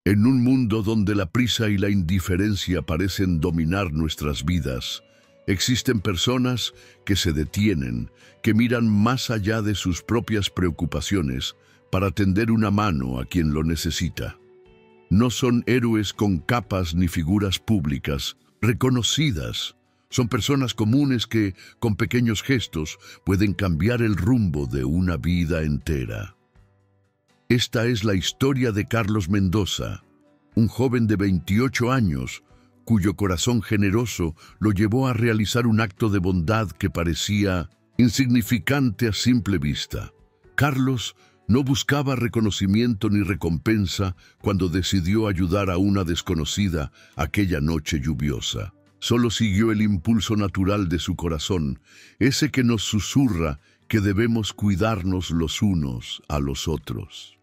En un mundo donde la prisa y la indiferencia parecen dominar nuestras vidas, existen personas que se detienen, que miran más allá de sus propias preocupaciones para tender una mano a quien lo necesita. No son héroes con capas ni figuras públicas, reconocidas. Son personas comunes que, con pequeños gestos, pueden cambiar el rumbo de una vida entera. Esta es la historia de Carlos Mendoza, un joven de 28 años, cuyo corazón generoso lo llevó a realizar un acto de bondad que parecía insignificante a simple vista. Carlos no buscaba reconocimiento ni recompensa cuando decidió ayudar a una desconocida aquella noche lluviosa. Solo siguió el impulso natural de su corazón, ese que nos susurra que debemos cuidarnos los unos a los otros.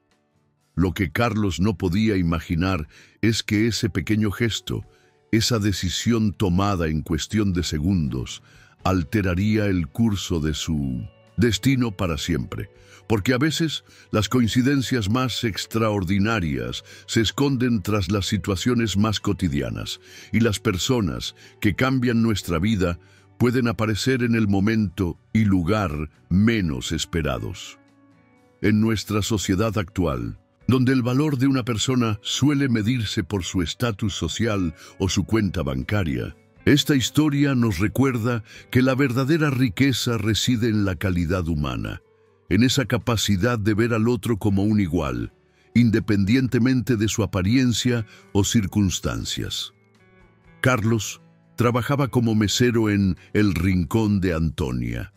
Lo que Carlos no podía imaginar es que ese pequeño gesto, esa decisión tomada en cuestión de segundos, alteraría el curso de su destino para siempre. Porque a veces las coincidencias más extraordinarias se esconden tras las situaciones más cotidianas, y las personas que cambian nuestra vida pueden aparecer en el momento y lugar menos esperados. En nuestra sociedad actual, donde el valor de una persona suele medirse por su estatus social o su cuenta bancaria, esta historia nos recuerda que la verdadera riqueza reside en la calidad humana, en esa capacidad de ver al otro como un igual, independientemente de su apariencia o circunstancias. Carlos trabajaba como mesero en El Rincón de Antonia,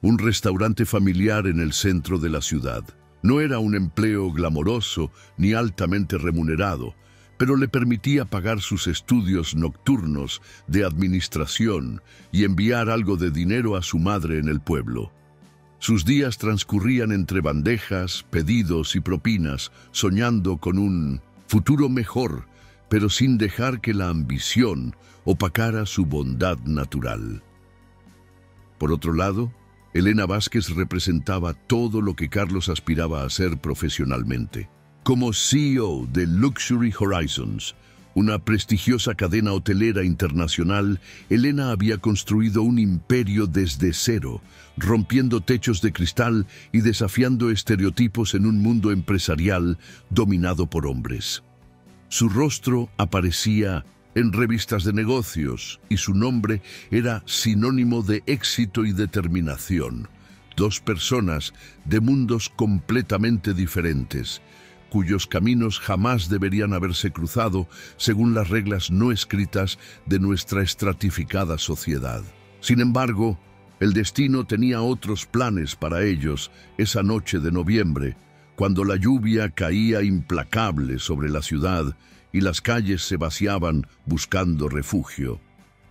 un restaurante familiar en el centro de la ciudad. No era un empleo glamoroso ni altamente remunerado, pero le permitía pagar sus estudios nocturnos de administración y enviar algo de dinero a su madre en el pueblo. Sus días transcurrían entre bandejas, pedidos y propinas, soñando con un futuro mejor, pero sin dejar que la ambición opacara su bondad natural. Por otro lado, Elena Vázquez representaba todo lo que Carlos aspiraba a ser profesionalmente. Como CEO de Luxury Horizons, una prestigiosa cadena hotelera internacional, Elena había construido un imperio desde cero, rompiendo techos de cristal y desafiando estereotipos en un mundo empresarial dominado por hombres. Su rostro aparecía en revistas de negocios y su nombre era sinónimo de éxito y determinación. Dos personas de mundos completamente diferentes, cuyos caminos jamás deberían haberse cruzado según las reglas no escritas de nuestra estratificada sociedad. Sin embargo, el destino tenía otros planes para ellos esa noche de noviembre, cuando la lluvia caía implacable sobre la ciudad y las calles se vaciaban buscando refugio.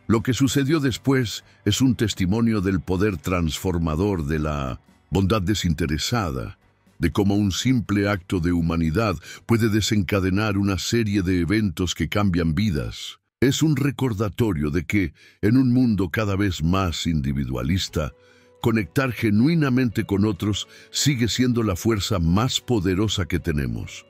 Lo que sucedió después es un testimonio del poder transformador de la bondad desinteresada, de cómo un simple acto de humanidad puede desencadenar una serie de eventos que cambian vidas. Es un recordatorio de que, en un mundo cada vez más individualista, conectar genuinamente con otros sigue siendo la fuerza más poderosa que tenemos.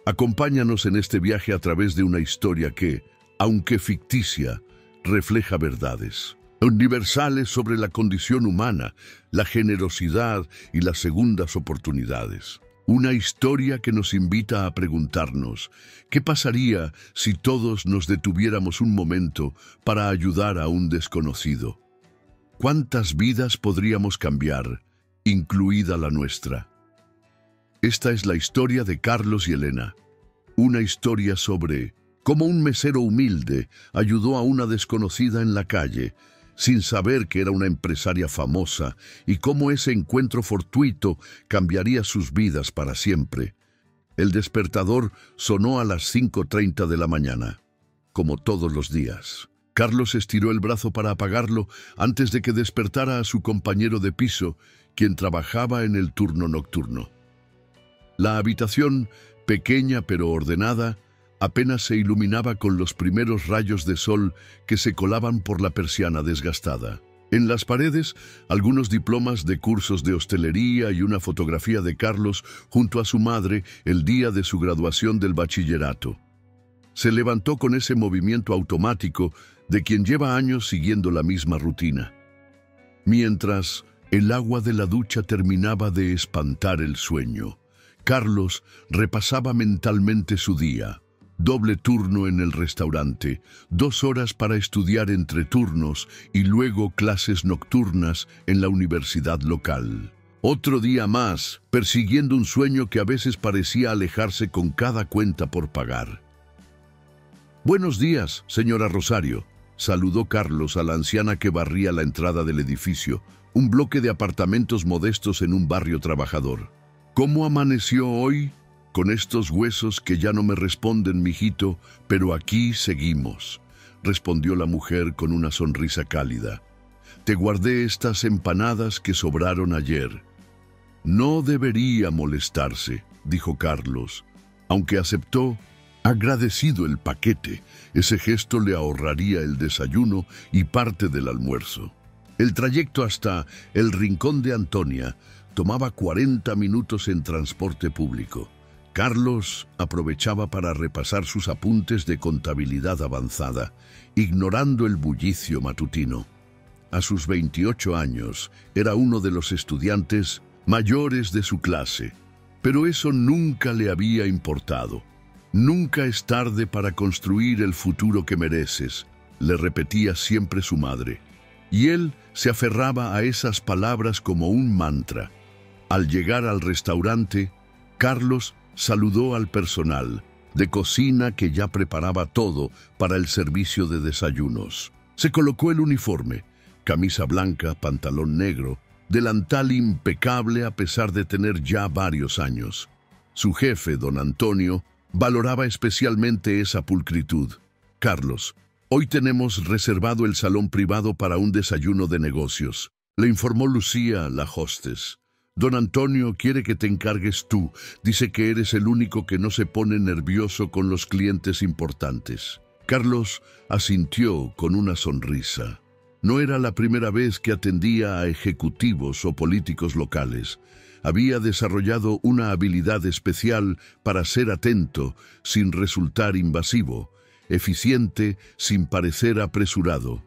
Acompáñanos en este viaje a través de una historia que, aunque ficticia, refleja verdades universales sobre la condición humana, la generosidad y las segundas oportunidades. Una historia que nos invita a preguntarnos, ¿qué pasaría si todos nos detuviéramos un momento para ayudar a un desconocido? ¿Cuántas vidas podríamos cambiar, incluida la nuestra? Esta es la historia de Carlos y Elena, una historia sobre cómo un mesero humilde ayudó a una desconocida en la calle, sin saber que era una empresaria famosa, y cómo ese encuentro fortuito cambiaría sus vidas para siempre. El despertador sonó a las 5:30 de la mañana, como todos los días. Carlos estiró el brazo para apagarlo antes de que despertara a su compañero de piso, quien trabajaba en el turno nocturno. La habitación, pequeña pero ordenada, apenas se iluminaba con los primeros rayos de sol que se colaban por la persiana desgastada. En las paredes, algunos diplomas de cursos de hostelería y una fotografía de Carlos junto a su madre el día de su graduación del bachillerato. Se levantó con ese movimiento automático de quien lleva años siguiendo la misma rutina. Mientras el agua de la ducha terminaba de espantar el sueño, Carlos repasaba mentalmente su día. Doble turno en el restaurante, 2 horas para estudiar entre turnos y luego clases nocturnas en la universidad local. Otro día más, persiguiendo un sueño que a veces parecía alejarse con cada cuenta por pagar. «Buenos días, señora Rosario», saludó Carlos a la anciana que barría la entrada del edificio, un bloque de apartamentos modestos en un barrio trabajador. «¿Cómo amaneció hoy?» «Con estos huesos que ya no me responden, mijito, pero aquí seguimos», respondió la mujer con una sonrisa cálida. «Te guardé estas empanadas que sobraron ayer». «No debería molestarse», dijo Carlos, aunque aceptó, agradecido el paquete. Ese gesto le ahorraría el desayuno y parte del almuerzo. El trayecto hasta el Rincón de Antonia tomaba 40 minutos en transporte público. Carlos aprovechaba para repasar sus apuntes de contabilidad avanzada, ignorando el bullicio matutino. A sus 28 años, era uno de los estudiantes mayores de su clase, pero eso nunca le había importado. «Nunca es tarde para construir el futuro que mereces», le repetía siempre su madre, y él se aferraba a esas palabras como un mantra. Al llegar al restaurante, Carlos saludó al personal de cocina que ya preparaba todo para el servicio de desayunos. Se colocó el uniforme, camisa blanca, pantalón negro, delantal impecable a pesar de tener ya varios años. Su jefe, don Antonio, valoraba especialmente esa pulcritud. «Carlos, hoy tenemos reservado el salón privado para un desayuno de negocios», le informó Lucía, la hostess. «Don Antonio quiere que te encargues tú. Dice que eres el único que no se pone nervioso con los clientes importantes». Carlos asintió con una sonrisa. No era la primera vez que atendía a ejecutivos o políticos locales. Había desarrollado una habilidad especial para ser atento sin resultar invasivo, eficiente sin parecer apresurado.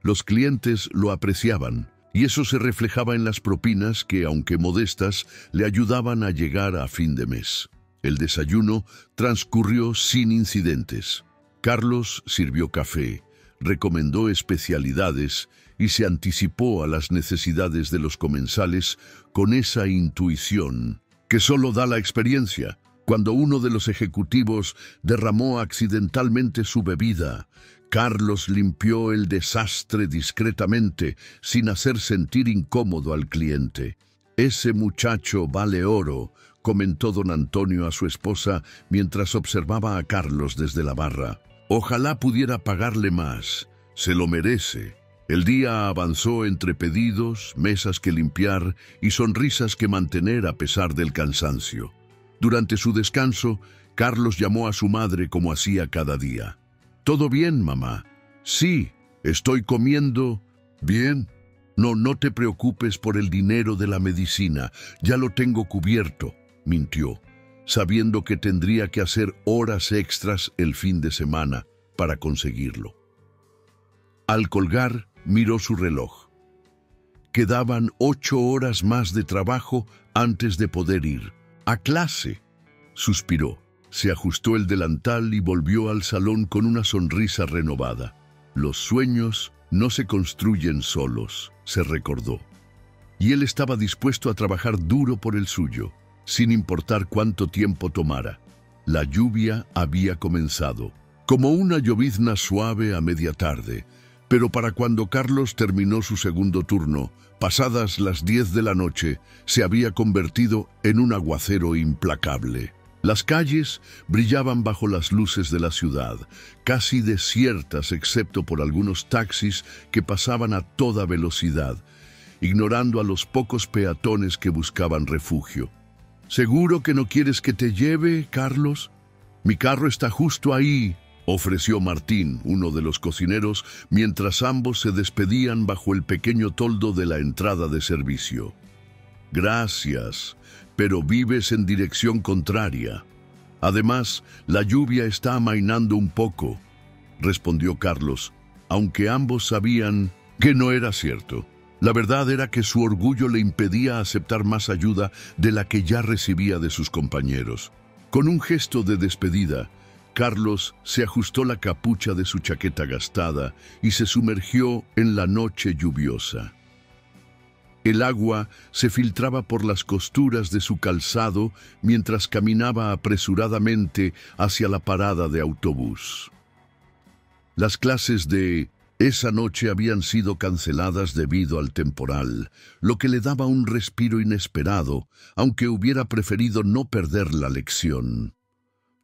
Los clientes lo apreciaban, y eso se reflejaba en las propinas que, aunque modestas, le ayudaban a llegar a fin de mes. El desayuno transcurrió sin incidentes. Carlos sirvió café, recomendó especialidades y se anticipó a las necesidades de los comensales con esa intuición que solo da la experiencia. Cuando uno de los ejecutivos derramó accidentalmente su bebida, Carlos limpió el desastre discretamente, sin hacer sentir incómodo al cliente. «Ese muchacho vale oro», comentó don Antonio a su esposa mientras observaba a Carlos desde la barra. «Ojalá pudiera pagarle más. Se lo merece». El día avanzó entre pedidos, mesas que limpiar y sonrisas que mantener a pesar del cansancio. Durante su descanso, Carlos llamó a su madre como hacía cada día. «¿Todo bien, mamá?» «Sí, estoy comiendo bien». No te preocupes por el dinero de la medicina, ya lo tengo cubierto», mintió, sabiendo que tendría que hacer horas extras el fin de semana para conseguirlo. Al colgar, miró su reloj. Quedaban 8 horas más de trabajo antes de poder ir a clase. Suspiró, se ajustó el delantal y volvió al salón con una sonrisa renovada. Los sueños no se construyen solos, se recordó. Y él estaba dispuesto a trabajar duro por el suyo, sin importar cuánto tiempo tomara. La lluvia había comenzado, como una llovizna suave a media tarde, pero para cuando Carlos terminó su segundo turno, pasadas las 10 de la noche, se había convertido en un aguacero implacable. Las calles brillaban bajo las luces de la ciudad, casi desiertas excepto por algunos taxis que pasaban a toda velocidad, ignorando a los pocos peatones que buscaban refugio. «¿Seguro que no quieres que te lleve, Carlos? Mi carro está justo ahí», ofreció Martín, uno de los cocineros, mientras ambos se despedían bajo el pequeño toldo de la entrada de servicio. Gracias, pero vives en dirección contraria. Además, la lluvia está amainando un poco, respondió Carlos, aunque ambos sabían que no era cierto. La verdad era que su orgullo le impedía aceptar más ayuda de la que ya recibía de sus compañeros. Con un gesto de despedida, Carlos se ajustó la capucha de su chaqueta gastada y se sumergió en la noche lluviosa. El agua se filtraba por las costuras de su calzado mientras caminaba apresuradamente hacia la parada de autobús. Las clases de esa noche habían sido canceladas debido al temporal, lo que le daba un respiro inesperado, aunque hubiera preferido no perder la lección.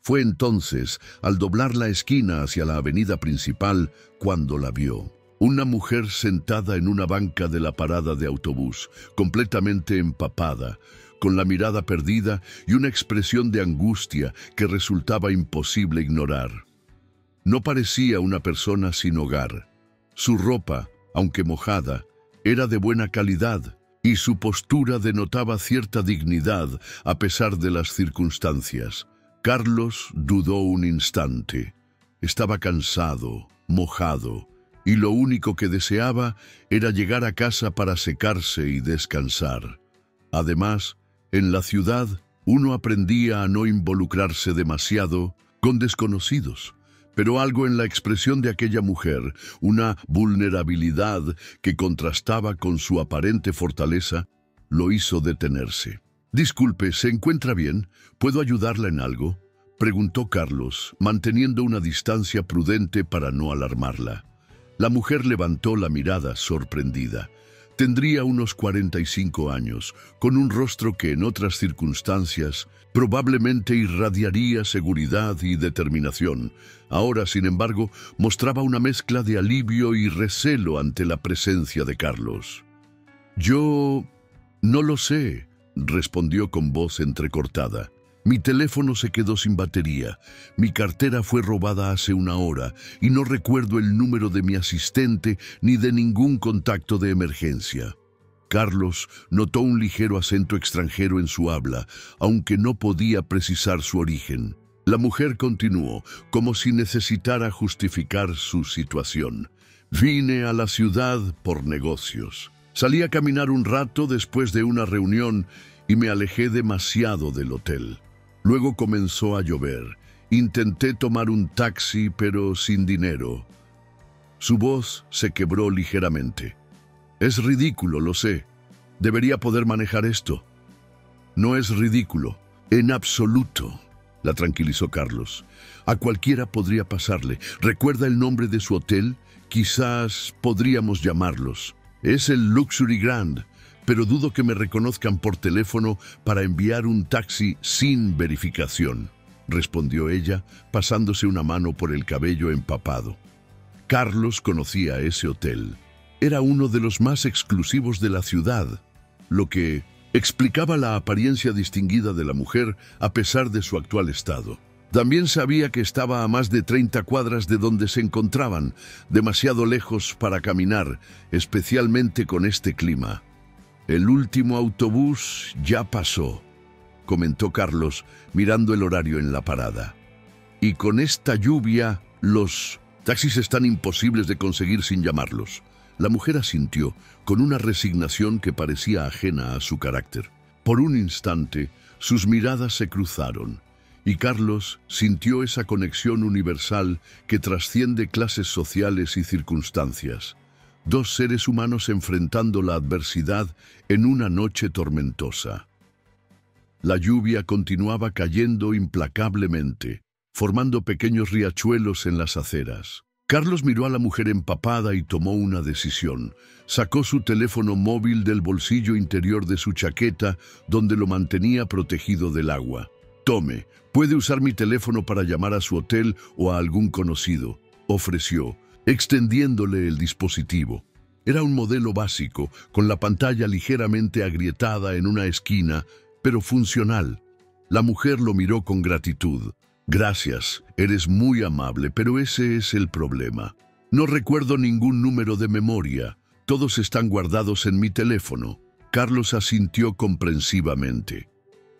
Fue entonces, al doblar la esquina hacia la avenida principal, cuando la vio. Una mujer sentada en una banca de la parada de autobús, completamente empapada, con la mirada perdida y una expresión de angustia que resultaba imposible ignorar. No parecía una persona sin hogar. Su ropa, aunque mojada, era de buena calidad y su postura denotaba cierta dignidad a pesar de las circunstancias. Carlos dudó un instante. Estaba cansado, mojado, y lo único que deseaba era llegar a casa para secarse y descansar. Además, en la ciudad, uno aprendía a no involucrarse demasiado con desconocidos. Pero algo en la expresión de aquella mujer, una vulnerabilidad que contrastaba con su aparente fortaleza, lo hizo detenerse. «Disculpe, ¿se encuentra bien? ¿Puedo ayudarla en algo?», preguntó Carlos, manteniendo una distancia prudente para no alarmarla. La mujer levantó la mirada sorprendida. Tendría unos 45 años, con un rostro que en otras circunstancias probablemente irradiaría seguridad y determinación. Ahora, sin embargo, mostraba una mezcla de alivio y recelo ante la presencia de Carlos. «Yo no lo sé», respondió con voz entrecortada. «Mi teléfono se quedó sin batería. Mi cartera fue robada hace una hora y no recuerdo el número de mi asistente ni de ningún contacto de emergencia». Carlos notó un ligero acento extranjero en su habla, aunque no podía precisar su origen. La mujer continuó, como si necesitara justificar su situación. «Vine a la ciudad por negocios. Salí a caminar un rato después de una reunión y me alejé demasiado del hotel. Luego comenzó a llover. Intenté tomar un taxi, pero sin dinero». Su voz se quebró ligeramente. «Es ridículo, lo sé. Debería poder manejar esto». «No es ridículo, en absoluto», la tranquilizó Carlos. «A cualquiera podría pasarle. ¿Recuerda el nombre de su hotel? Quizás podríamos llamarlos. Es el Luxury Grand, pero dudo que me reconozcan por teléfono para enviar un taxi sin verificación», respondió ella, pasándose una mano por el cabello empapado. Carlos conocía ese hotel. Era uno de los más exclusivos de la ciudad, lo que explicaba la apariencia distinguida de la mujer a pesar de su actual estado. También sabía que estaba a más de 30 cuadras de donde se encontraban, demasiado lejos para caminar, especialmente con este clima. «El último autobús ya pasó», comentó Carlos, mirando el horario en la parada. «Y con esta lluvia, los taxis están imposibles de conseguir sin llamarlos». La mujer asintió, con una resignación que parecía ajena a su carácter. Por un instante, sus miradas se cruzaron, y Carlos sintió esa conexión universal que trasciende clases sociales y circunstancias. Dos seres humanos enfrentando la adversidad en una noche tormentosa. La lluvia continuaba cayendo implacablemente, formando pequeños riachuelos en las aceras. Carlos miró a la mujer empapada y tomó una decisión. Sacó su teléfono móvil del bolsillo interior de su chaqueta, donde lo mantenía protegido del agua. «Tome, puede usar mi teléfono para llamar a su hotel o a algún conocido», ofreció, extendiéndole el dispositivo. Era un modelo básico, con la pantalla ligeramente agrietada en una esquina, pero funcional. La mujer lo miró con gratitud. Gracias, eres muy amable, pero ese es el problema. No recuerdo ningún número de memoria. Todos están guardados en mi teléfono. Carlos asintió comprensivamente.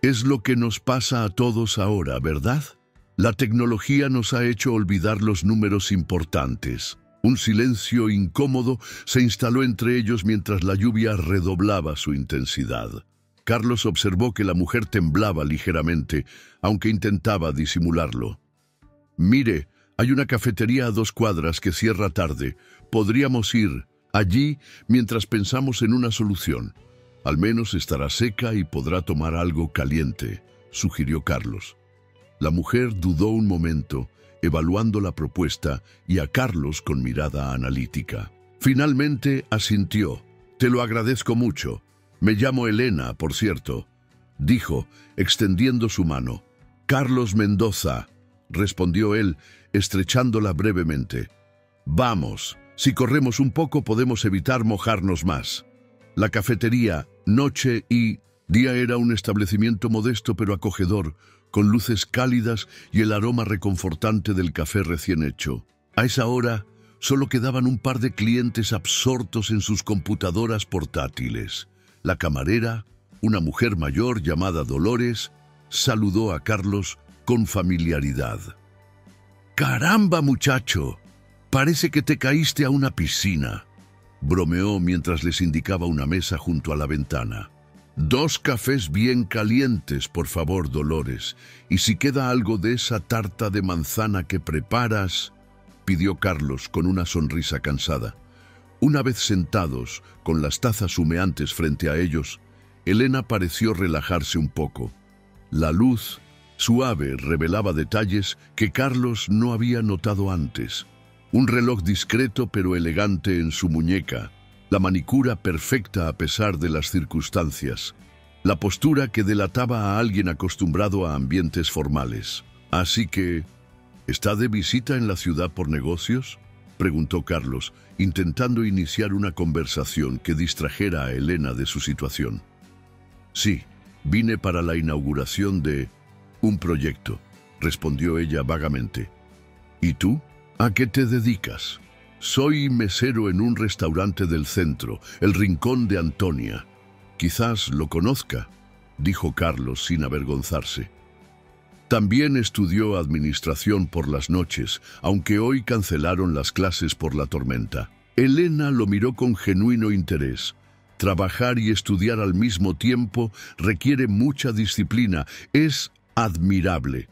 Es lo que nos pasa a todos ahora, ¿verdad? La tecnología nos ha hecho olvidar los números importantes. Un silencio incómodo se instaló entre ellos mientras la lluvia redoblaba su intensidad. Carlos observó que la mujer temblaba ligeramente, aunque intentaba disimularlo. «Mire, hay una cafetería a 2 cuadras que cierra tarde. Podríamos ir allí mientras pensamos en una solución. Al menos estará seca y podrá tomar algo caliente», sugirió Carlos. La mujer dudó un momento, evaluando la propuesta y a Carlos con mirada analítica. Finalmente asintió. «Te lo agradezco mucho. Me llamo Elena, por cierto», dijo, extendiendo su mano. «Carlos Mendoza», respondió él, estrechándola brevemente. «Vamos, si corremos un poco podemos evitar mojarnos más». La cafetería, noche y día, era un establecimiento modesto pero acogedor, con luces cálidas y el aroma reconfortante del café recién hecho. A esa hora, solo quedaban un par de clientes absortos en sus computadoras portátiles. La camarera, una mujer mayor llamada Dolores, saludó a Carlos con familiaridad. «¡Caramba, muchacho! Parece que te caíste a una piscina», bromeó mientras les indicaba una mesa junto a la ventana. «2 cafés bien calientes, por favor, Dolores. Y si queda algo de esa tarta de manzana que preparas», pidió Carlos con una sonrisa cansada. Una vez sentados, con las tazas humeantes frente a ellos, Elena pareció relajarse un poco. La luz suave revelaba detalles que Carlos no había notado antes. Un reloj discreto pero elegante en su muñeca, la manicura perfecta a pesar de las circunstancias, la postura que delataba a alguien acostumbrado a ambientes formales. «Así que, ¿está de visita en la ciudad por negocios?», preguntó Carlos, intentando iniciar una conversación que distrajera a Elena de su situación. «Sí, vine para la inauguración de un proyecto», respondió ella vagamente. «¿Y tú? ¿A qué te dedicas?». «Soy mesero en un restaurante del centro, el Rincón de Antonia. Quizás lo conozca», dijo Carlos sin avergonzarse. También estudió administración por las noches, aunque hoy cancelaron las clases por la tormenta. Elena lo miró con genuino interés. Trabajar y estudiar al mismo tiempo requiere mucha disciplina. Es admirable.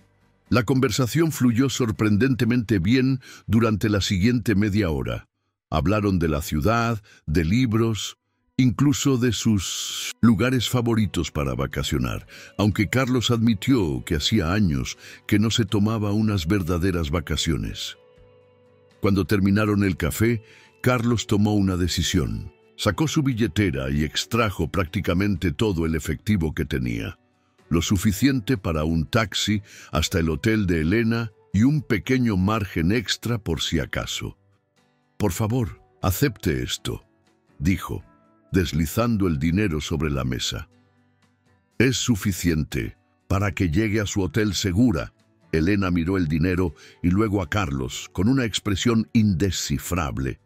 La conversación fluyó sorprendentemente bien durante la siguiente media hora. Hablaron de la ciudad, de libros, incluso de sus lugares favoritos para vacacionar, aunque Carlos admitió que hacía años que no se tomaba unas verdaderas vacaciones. Cuando terminaron el café, Carlos tomó una decisión. Sacó su billetera y extrajo prácticamente todo el efectivo que tenía. Lo suficiente para un taxi hasta el hotel de Elena y un pequeño margen extra por si acaso. «Por favor, acepte esto», dijo, deslizando el dinero sobre la mesa. «Es suficiente para que llegue a su hotel segura». Elena miró el dinero y luego a Carlos con una expresión indescifrable.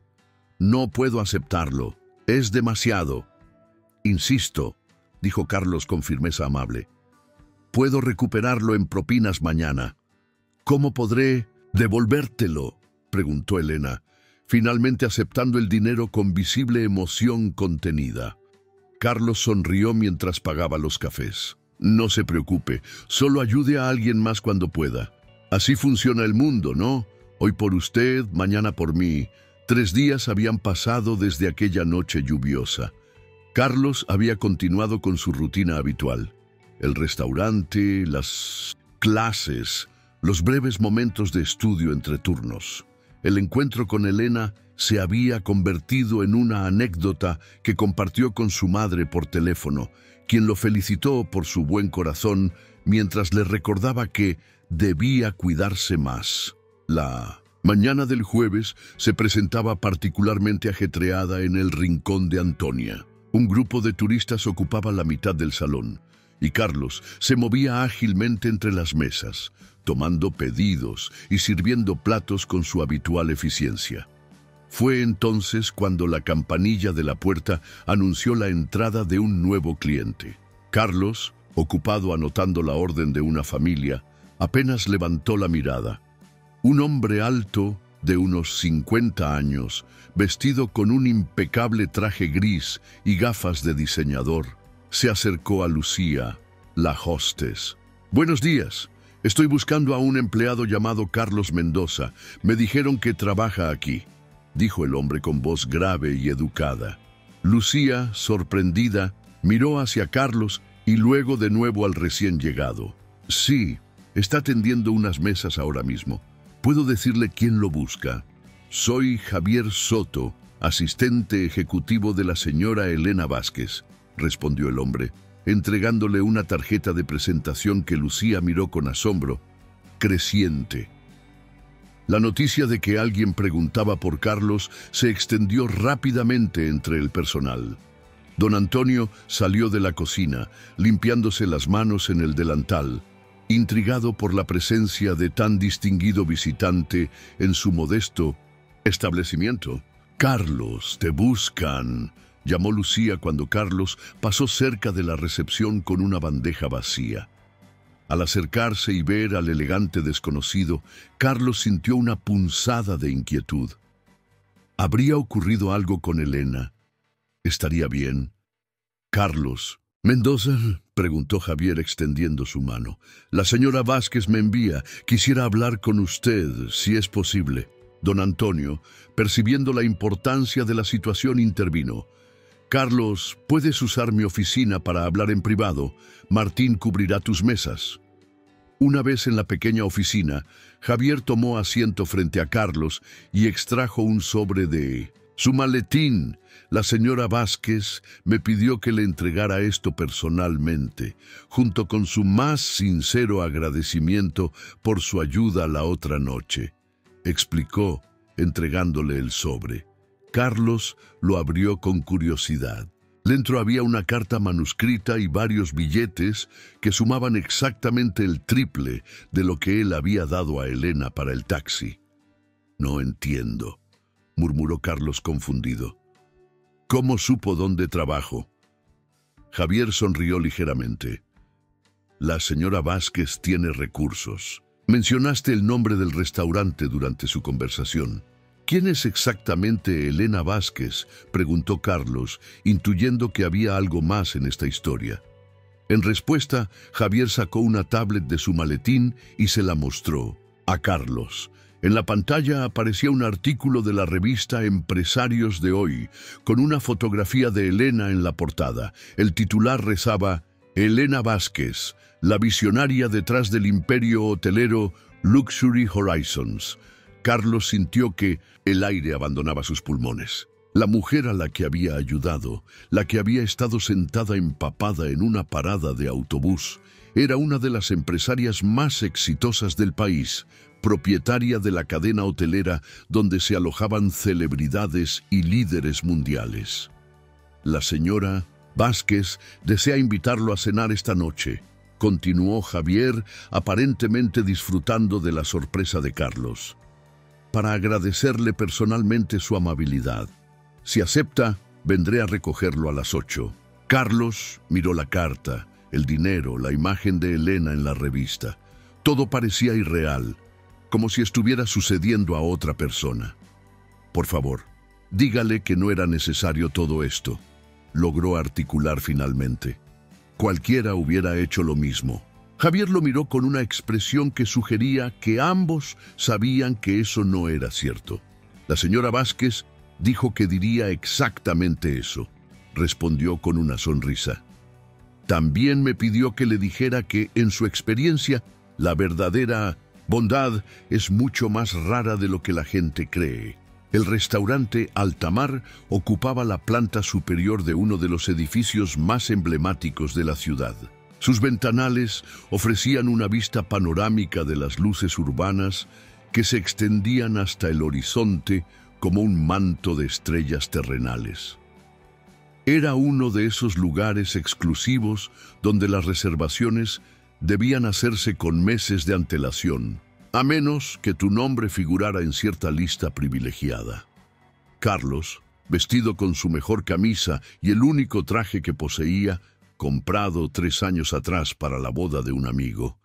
«No puedo aceptarlo. Es demasiado». «Insisto», dijo Carlos con firmeza amable. «Puedo recuperarlo en propinas mañana». «¿Cómo podré devolvértelo?», preguntó Elena, finalmente aceptando el dinero con visible emoción contenida. Carlos sonrió mientras pagaba los cafés. «No se preocupe, solo ayude a alguien más cuando pueda. Así funciona el mundo, ¿no? Hoy por usted, mañana por mí». 3 días habían pasado desde aquella noche lluviosa. Carlos había continuado con su rutina habitual. El restaurante, las clases, los breves momentos de estudio entre turnos. El encuentro con Elena se había convertido en una anécdota que compartió con su madre por teléfono, quien lo felicitó por su buen corazón mientras le recordaba que debía cuidarse más. La mañana del jueves se presentaba particularmente ajetreada en el Rincón de Antonia. Un grupo de turistas ocupaba la mitad del salón. y Carlos se movía ágilmente entre las mesas, tomando pedidos y sirviendo platos con su habitual eficiencia. Fue entonces cuando la campanilla de la puerta anunció la entrada de un nuevo cliente. Carlos, ocupado anotando la orden de una familia, apenas levantó la mirada. Un hombre alto, de unos 50 años, vestido con un impecable traje gris y gafas de diseñador, se acercó a Lucía, la hostess. «Buenos días. Estoy buscando a un empleado llamado Carlos Mendoza. Me dijeron que trabaja aquí», dijo el hombre con voz grave y educada. Lucía, sorprendida, miró hacia Carlos y luego de nuevo al recién llegado. «Sí, está atendiendo unas mesas ahora mismo. ¿Puedo decirle quién lo busca?» «Soy Javier Soto, asistente ejecutivo de la señora Elena Vázquez», respondió el hombre, entregándole una tarjeta de presentación que Lucía miró con asombro creciente. La noticia de que alguien preguntaba por Carlos se extendió rápidamente entre el personal. Don Antonio salió de la cocina, limpiándose las manos en el delantal, intrigado por la presencia de tan distinguido visitante en su modesto establecimiento. «Carlos, te buscan», llamó Lucía cuando Carlos pasó cerca de la recepción con una bandeja vacía. Al acercarse y ver al elegante desconocido, Carlos sintió una punzada de inquietud. ¿Habría ocurrido algo con Elena? ¿Estaría bien? «Carlos Mendoza», preguntó Javier extendiendo su mano. «La señora Vázquez me envía. Quisiera hablar con usted, si es posible». Don Antonio, percibiendo la importancia de la situación, intervino. «Carlos, puedes usar mi oficina para hablar en privado. Martín cubrirá tus mesas». Una vez en la pequeña oficina, Javier tomó asiento frente a Carlos y extrajo un sobre de su maletín. «La señora Vázquez me pidió que le entregara esto personalmente, junto con su más sincero agradecimiento por su ayuda la otra noche», explicó, entregándole el sobre. Carlos lo abrió con curiosidad. Dentro había una carta manuscrita y varios billetes que sumaban exactamente el triple de lo que él había dado a Elena para el taxi. «No entiendo», murmuró Carlos confundido. «¿Cómo supo dónde trabajo?» Javier sonrió ligeramente. «La señora Vázquez tiene recursos. Mencionaste el nombre del restaurante durante su conversación». «¿Quién es exactamente Elena Vázquez?», preguntó Carlos, intuyendo que había algo más en esta historia. En respuesta, Javier sacó una tablet de su maletín y se la mostró a Carlos. En la pantalla aparecía un artículo de la revista Empresarios de Hoy, con una fotografía de Elena en la portada. El titular rezaba: «Elena Vázquez, la visionaria detrás del imperio hotelero Luxury Horizons». Carlos sintió que el aire abandonaba sus pulmones. La mujer a la que había ayudado, la que había estado sentada empapada en una parada de autobús, era una de las empresarias más exitosas del país, propietaria de la cadena hotelera donde se alojaban celebridades y líderes mundiales. «La señora Vázquez desea invitarlo a cenar esta noche», continuó Javier, aparentemente disfrutando de la sorpresa de Carlos, «para agradecerle personalmente su amabilidad. Si acepta, vendré a recogerlo a las 8. Carlos miró la carta, el dinero, la imagen de Elena en la revista. Todo parecía irreal, como si estuviera sucediendo a otra persona. «Por favor, dígale que no era necesario todo esto», logró articular finalmente. Cualquiera hubiera hecho lo mismo. Javier lo miró con una expresión que sugería que ambos sabían que eso no era cierto. «La señora Vázquez dijo que diría exactamente eso», respondió con una sonrisa. «También me pidió que le dijera que, en su experiencia, la verdadera bondad es mucho más rara de lo que la gente cree». El restaurante Altamar ocupaba la planta superior de uno de los edificios más emblemáticos de la ciudad. Sus ventanales ofrecían una vista panorámica de las luces urbanas que se extendían hasta el horizonte como un manto de estrellas terrenales. Era uno de esos lugares exclusivos donde las reservaciones debían hacerse con meses de antelación, a menos que tu nombre figurara en cierta lista privilegiada. Carlos, vestido con su mejor camisa y el único traje que poseía, comprado 3 años atrás para la boda de un amigo,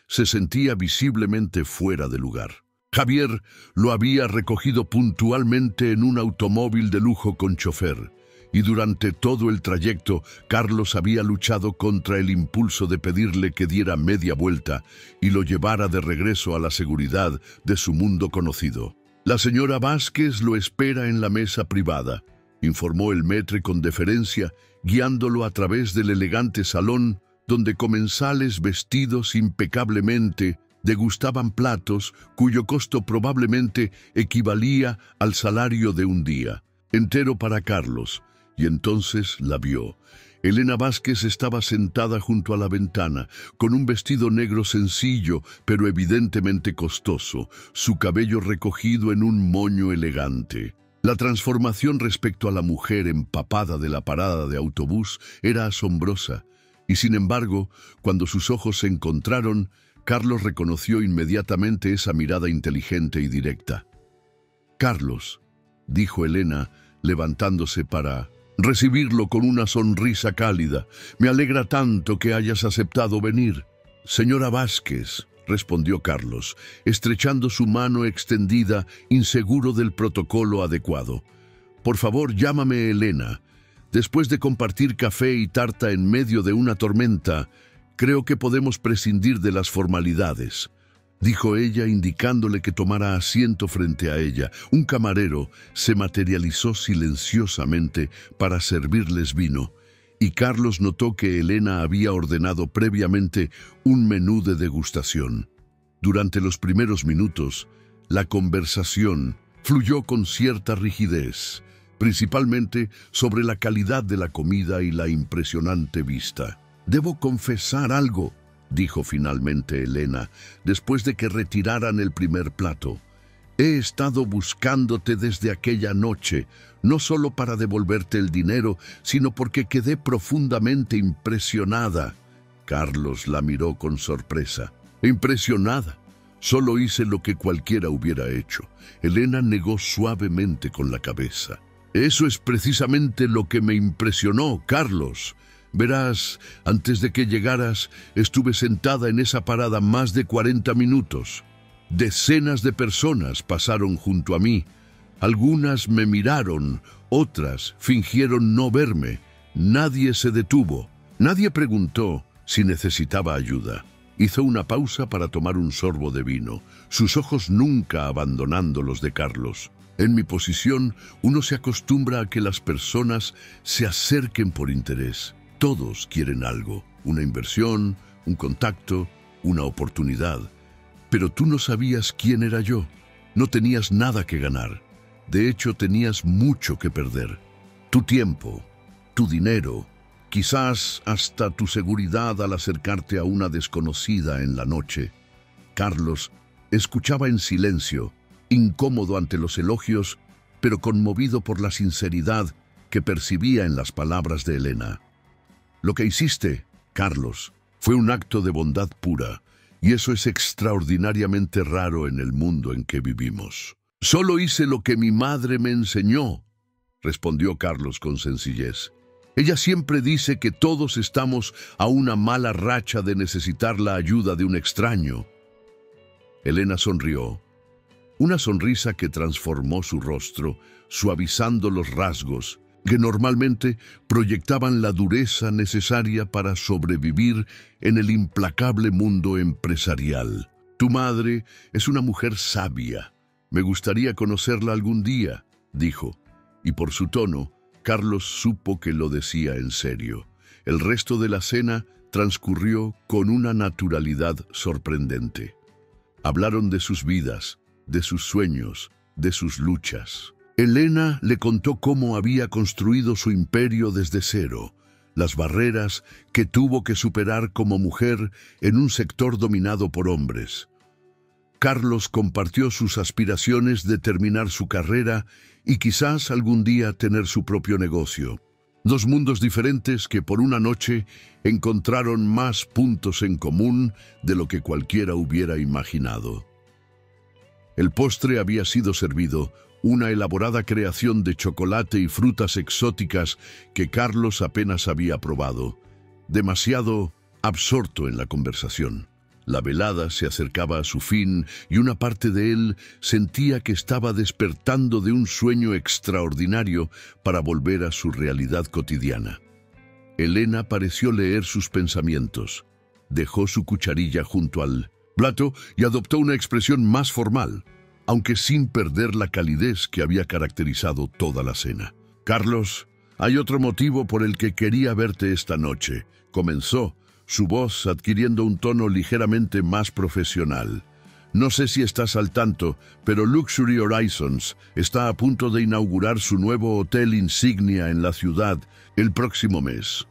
se sentía visiblemente fuera de lugar. Javier lo había recogido puntualmente en un automóvil de lujo con chofer, y durante todo el trayecto Carlos había luchado contra el impulso de pedirle que diera media vuelta y lo llevara de regreso a la seguridad de su mundo conocido. «La señora Vázquez lo espera en la mesa privada», informó el maître con deferencia, guiándolo a través del elegante salón donde comensales vestidos impecablemente degustaban platos cuyo costo probablemente equivalía al salario de un día entero para Carlos. Y entonces la vio. Elena Vázquez estaba sentada junto a la ventana, con un vestido negro sencillo, pero evidentemente costoso, su cabello recogido en un moño elegante. La transformación respecto a la mujer empapada de la parada de autobús era asombrosa, y sin embargo, cuando sus ojos se encontraron, Carlos reconoció inmediatamente esa mirada inteligente y directa. «Carlos», dijo Elena, levantándose para recibirlo con una sonrisa cálida, «me alegra tanto que hayas aceptado venir». «Señora Vázquez», respondió Carlos, estrechando su mano extendida, inseguro del protocolo adecuado. «Por favor, llámame Elena. Después de compartir café y tarta en medio de una tormenta, creo que podemos prescindir de las formalidades», dijo ella, indicándole que tomara asiento frente a ella. Un camarero se materializó silenciosamente para servirles vino, y Carlos notó que Elena había ordenado previamente un menú de degustación. Durante los primeros minutos, la conversación fluyó con cierta rigidez, principalmente sobre la calidad de la comida y la impresionante vista. «Debo confesar algo», dijo finalmente Elena, después de que retiraran el primer plato. «He estado buscándote desde aquella noche, no solo para devolverte el dinero, sino porque quedé profundamente impresionada». Carlos la miró con sorpresa. «¿Impresionada? Solo hice lo que cualquiera hubiera hecho». Elena negó suavemente con la cabeza. «Eso es precisamente lo que me impresionó, Carlos. Verás, antes de que llegaras, estuve sentada en esa parada más de 40 minutos. Decenas de personas pasaron junto a mí. Algunas me miraron, otras fingieron no verme. Nadie se detuvo. Nadie preguntó si necesitaba ayuda». Hizo una pausa para tomar un sorbo de vino, sus ojos nunca abandonando los de Carlos. «En mi posición, uno se acostumbra a que las personas se acerquen por interés. Todos quieren algo, una inversión, un contacto, una oportunidad. Pero tú no sabías quién era yo. No tenías nada que ganar. De hecho, tenías mucho que perder. Tu tiempo, tu dinero, quizás hasta tu seguridad al acercarte a una desconocida en la noche». Carlos escuchaba en silencio, incómodo ante los elogios, pero conmovido por la sinceridad que percibía en las palabras de Elena. «Lo que hiciste, Carlos, fue un acto de bondad pura, y eso es extraordinariamente raro en el mundo en que vivimos». «Solo hice lo que mi madre me enseñó», respondió Carlos con sencillez. «Ella siempre dice que todos estamos a una mala racha de necesitar la ayuda de un extraño». Elena sonrió, una sonrisa que transformó su rostro, suavizando los rasgos que normalmente proyectaban la dureza necesaria para sobrevivir en el implacable mundo empresarial. «Tu madre es una mujer sabia. Me gustaría conocerla algún día», dijo, y por su tono, Carlos supo que lo decía en serio. El resto de la cena transcurrió con una naturalidad sorprendente. Hablaron de sus vidas, de sus sueños, de sus luchas. Elena le contó cómo había construido su imperio desde cero, las barreras que tuvo que superar como mujer en un sector dominado por hombres. Carlos compartió sus aspiraciones de terminar su carrera y quizás algún día tener su propio negocio. Dos mundos diferentes que por una noche encontraron más puntos en común de lo que cualquiera hubiera imaginado. El postre había sido servido, una elaborada creación de chocolate y frutas exóticas que Carlos apenas había probado, demasiado absorto en la conversación. La velada se acercaba a su fin y una parte de él sentía que estaba despertando de un sueño extraordinario para volver a su realidad cotidiana. Elena pareció leer sus pensamientos. Dejó su cucharilla junto al plato y adoptó una expresión más formal, aunque sin perder la calidez que había caracterizado toda la cena. «Carlos, hay otro motivo por el que quería verte esta noche», comenzó, su voz adquiriendo un tono ligeramente más profesional. «No sé si estás al tanto, pero Luxury Horizons está a punto de inaugurar su nuevo hotel insignia en la ciudad el próximo mes».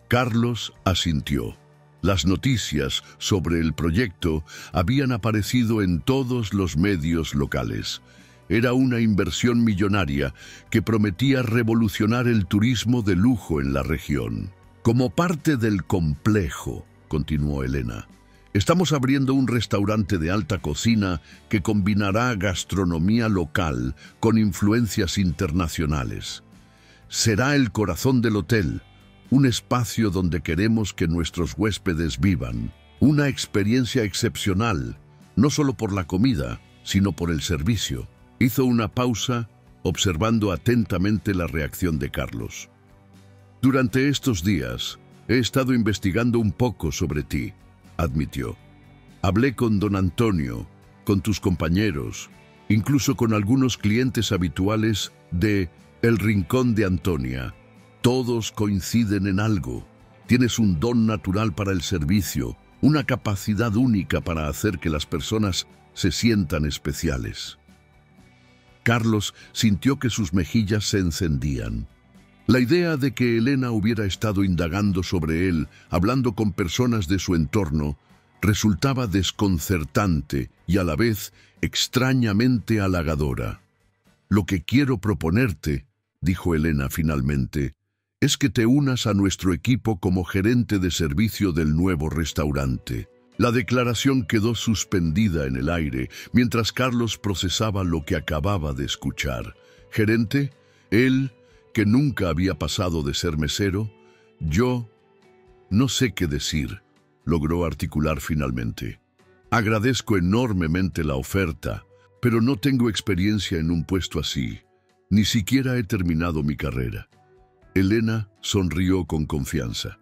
Carlos asintió. Las noticias sobre el proyecto habían aparecido en todos los medios locales. Era una inversión millonaria que prometía revolucionar el turismo de lujo en la región. «Como parte del complejo», continuó Elena, «estamos abriendo un restaurante de alta cocina que combinará gastronomía local con influencias internacionales. Será el corazón del hotel, un espacio donde queremos que nuestros huéspedes vivan, una experiencia excepcional, no solo por la comida, sino por el servicio». Hizo una pausa, observando atentamente la reacción de Carlos. «Durante estos días he estado investigando un poco sobre ti», admitió. «Hablé con don Antonio, con tus compañeros, incluso con algunos clientes habituales de El Rincón de Antonia. Todos coinciden en algo. Tienes un don natural para el servicio, una capacidad única para hacer que las personas se sientan especiales». Carlos sintió que sus mejillas se encendían. La idea de que Elena hubiera estado indagando sobre él, hablando con personas de su entorno, resultaba desconcertante y a la vez extrañamente halagadora. «Lo que quiero proponerte», dijo Elena finalmente, «es que te unas a nuestro equipo como gerente de servicio del nuevo restaurante». La declaración quedó suspendida en el aire mientras Carlos procesaba lo que acababa de escuchar. «¿Gerente? Él, que nunca había pasado de ser mesero? Yo no sé qué decir», logró articular finalmente. «Agradezco enormemente la oferta, pero no tengo experiencia en un puesto así. Ni siquiera he terminado mi carrera». Elena sonrió con confianza.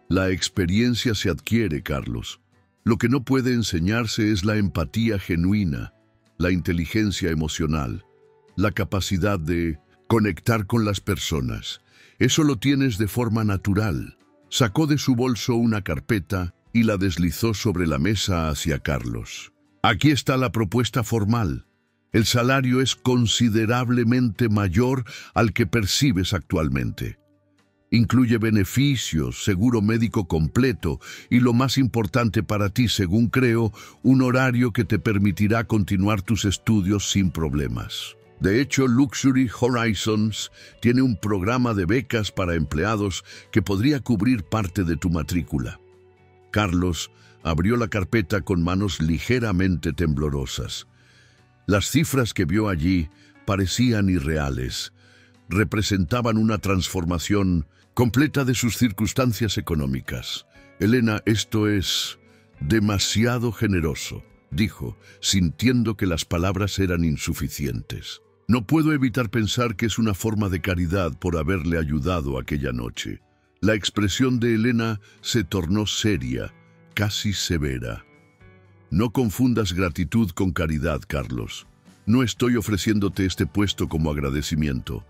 «La experiencia se adquiere, Carlos. Lo que no puede enseñarse es la empatía genuina, la inteligencia emocional, la capacidad de conectar con las personas. Eso lo tienes de forma natural». Sacó de su bolso una carpeta y la deslizó sobre la mesa hacia Carlos. «Aquí está la propuesta formal. El salario es considerablemente mayor al que percibes actualmente. Incluye beneficios, seguro médico completo y, lo más importante para ti, según creo, un horario que te permitirá continuar tus estudios sin problemas. De hecho, Luxury Horizons tiene un programa de becas para empleados que podría cubrir parte de tu matrícula». Carlos abrió la carpeta con manos ligeramente temblorosas. Las cifras que vio allí parecían irreales. Representaban una transformación completa de sus circunstancias económicas. «Elena, esto es demasiado generoso», dijo, sintiendo que las palabras eran insuficientes. «No puedo evitar pensar que es una forma de caridad por haberle ayudado aquella noche». La expresión de Elena se tornó seria, casi severa. «No confundas gratitud con caridad, Carlos. No estoy ofreciéndote este puesto como agradecimiento.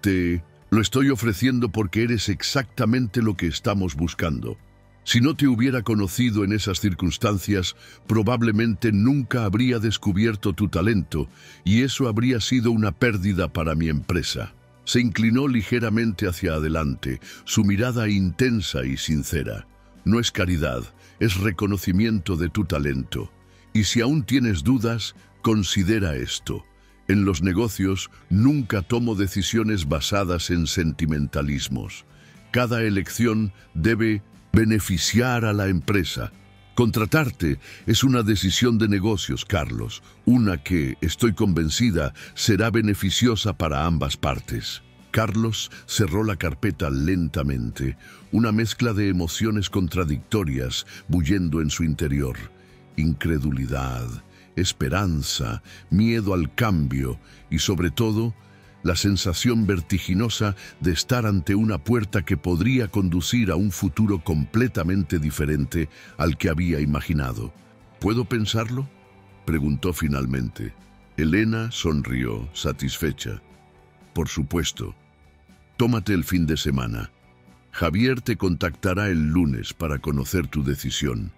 Te lo estoy ofreciendo porque eres exactamente lo que estamos buscando. Si no te hubiera conocido en esas circunstancias, probablemente nunca habría descubierto tu talento y eso habría sido una pérdida para mi empresa». Se inclinó ligeramente hacia adelante, su mirada intensa y sincera. «No es caridad, es reconocimiento de tu talento. Y si aún tienes dudas, considera esto. En los negocios nunca tomo decisiones basadas en sentimentalismos. Cada elección debe beneficiar a la empresa. Contratarte es una decisión de negocios, Carlos, una que, estoy convencida, será beneficiosa para ambas partes. Carlos cerró la carpeta lentamente, una mezcla de emociones contradictorias bullendo en su interior. Incredulidad, esperanza, miedo al cambio y, sobre todo, la sensación vertiginosa de estar ante una puerta que podría conducir a un futuro completamente diferente al que había imaginado. ¿Puedo pensarlo?, preguntó finalmente. Elena sonrió, satisfecha. Por supuesto. Tómate el fin de semana. Javier te contactará el lunes para conocer tu decisión.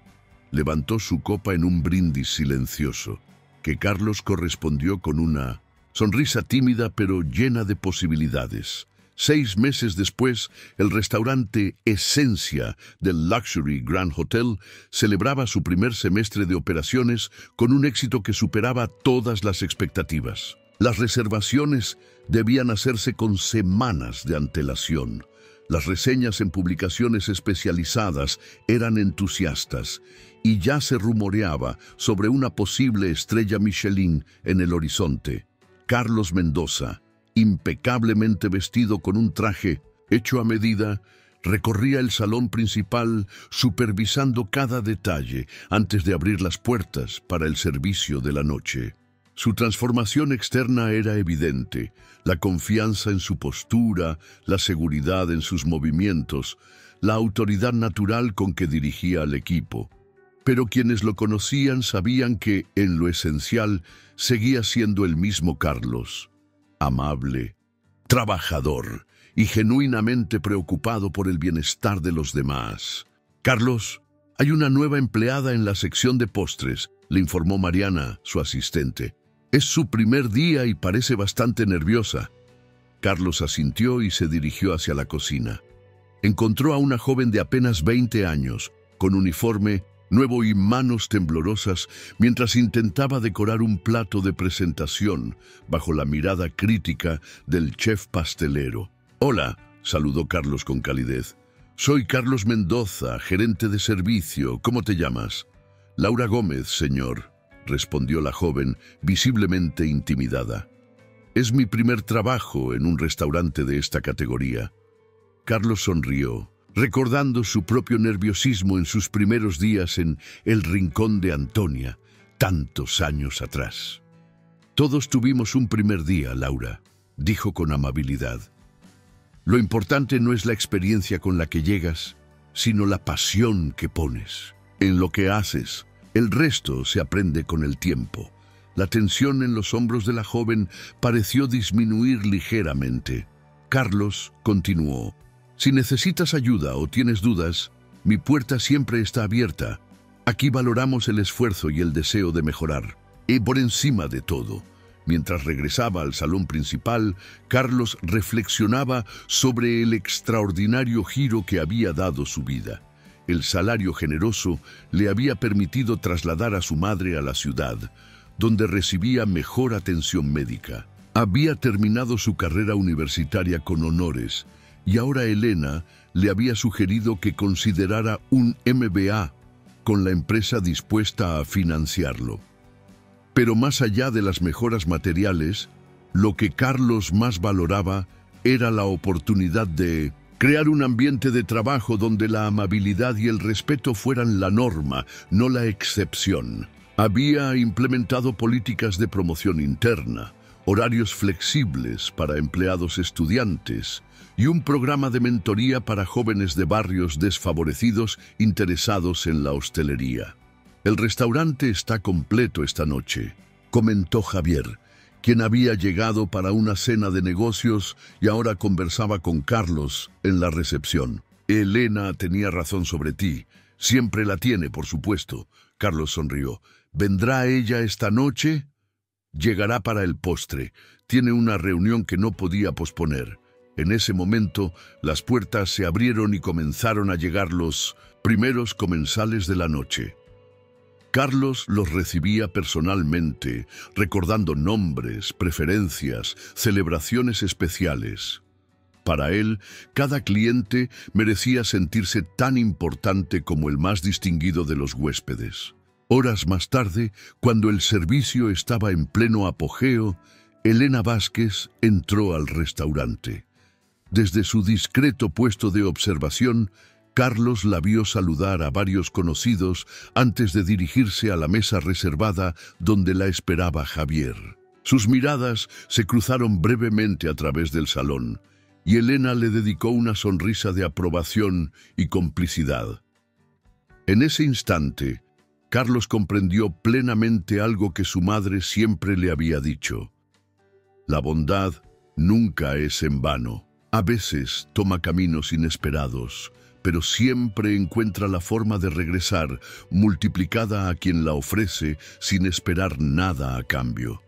Levantó su copa en un brindis silencioso, que Carlos correspondió con una sonrisa tímida pero llena de posibilidades. 6 meses después, el restaurante Esencia del Luxury Grand Hotel celebraba su primer semestre de operaciones con un éxito que superaba todas las expectativas. Las reservaciones debían hacerse con semanas de antelación. Las reseñas en publicaciones especializadas eran entusiastas y ya se rumoreaba sobre una posible estrella Michelin en el horizonte. Carlos Mendoza, impecablemente vestido con un traje hecho a medida, recorría el salón principal supervisando cada detalle antes de abrir las puertas para el servicio de la noche. Su transformación externa era evidente, la confianza en su postura, la seguridad en sus movimientos, la autoridad natural con que dirigía al equipo. Pero quienes lo conocían sabían que, en lo esencial, seguía siendo el mismo Carlos, amable, trabajador y genuinamente preocupado por el bienestar de los demás. «Carlos, hay una nueva empleada en la sección de postres», le informó Mariana, su asistente. «Es su primer día y parece bastante nerviosa». Carlos asintió y se dirigió hacia la cocina. Encontró a una joven de apenas 20 años, con uniforme nuevo y manos temblorosas, mientras intentaba decorar un plato de presentación bajo la mirada crítica del chef pastelero. «Hola», saludó Carlos con calidez. «Soy Carlos Mendoza, gerente de servicio. ¿Cómo te llamas?» «Laura Gómez, señor», respondió la joven, visiblemente intimidada. «Es mi primer trabajo en un restaurante de esta categoría». Carlos sonrió, recordando su propio nerviosismo en sus primeros días en el Rincón de Antonia, tantos años atrás. «Todos tuvimos un primer día, Laura», dijo con amabilidad. «Lo importante no es la experiencia con la que llegas, sino la pasión que pones en lo que haces. El resto se aprende con el tiempo». La tensión en los hombros de la joven pareció disminuir ligeramente. Carlos continuó. «Si necesitas ayuda o tienes dudas, mi puerta siempre está abierta. Aquí valoramos el esfuerzo y el deseo de mejorar. Y por encima de todo». Mientras regresaba al salón principal, Carlos reflexionaba sobre el extraordinario giro que había dado su vida. El salario generoso le había permitido trasladar a su madre a la ciudad, donde recibía mejor atención médica. Había terminado su carrera universitaria con honores, y ahora Elena le había sugerido que considerara un MBA, con la empresa dispuesta a financiarlo. Pero más allá de las mejoras materiales, lo que Carlos más valoraba era la oportunidad de crear un ambiente de trabajo donde la amabilidad y el respeto fueran la norma, no la excepción. Había implementado políticas de promoción interna, horarios flexibles para empleados estudiantes y un programa de mentoría para jóvenes de barrios desfavorecidos interesados en la hostelería. «El restaurante está completo esta noche», comentó Javier, quien había llegado para una cena de negocios y ahora conversaba con Carlos en la recepción. «Elena tenía razón sobre ti. Siempre la tiene, por supuesto». Carlos sonrió. «¿Vendrá ella esta noche?» «Llegará para el postre. Tiene una reunión que no podía posponer». En ese momento, las puertas se abrieron y comenzaron a llegar los primeros comensales de la noche. Carlos los recibía personalmente, recordando nombres, preferencias, celebraciones especiales. Para él, cada cliente merecía sentirse tan importante como el más distinguido de los huéspedes. Horas más tarde, cuando el servicio estaba en pleno apogeo, Elena Vázquez entró al restaurante. Desde su discreto puesto de observación, Carlos la vio saludar a varios conocidos antes de dirigirse a la mesa reservada donde la esperaba Javier. Sus miradas se cruzaron brevemente a través del salón, y Elena le dedicó una sonrisa de aprobación y complicidad. En ese instante, Carlos comprendió plenamente algo que su madre siempre le había dicho. La bondad nunca es en vano. A veces toma caminos inesperados, pero siempre encuentra la forma de regresar, multiplicada a quien la ofrece sin esperar nada a cambio.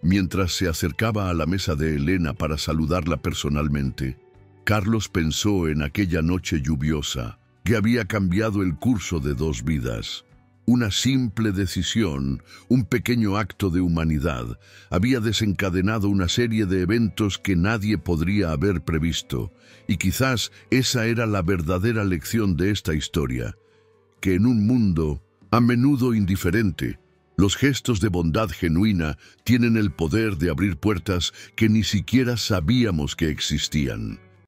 Mientras se acercaba a la mesa de Elena para saludarla personalmente, Carlos pensó en aquella noche lluviosa que había cambiado el curso de dos vidas. Una simple decisión, un pequeño acto de humanidad, había desencadenado una serie de eventos que nadie podría haber previsto, y quizás esa era la verdadera lección de esta historia, que en un mundo a menudo indiferente, los gestos de bondad genuina tienen el poder de abrir puertas que ni siquiera sabíamos que existían.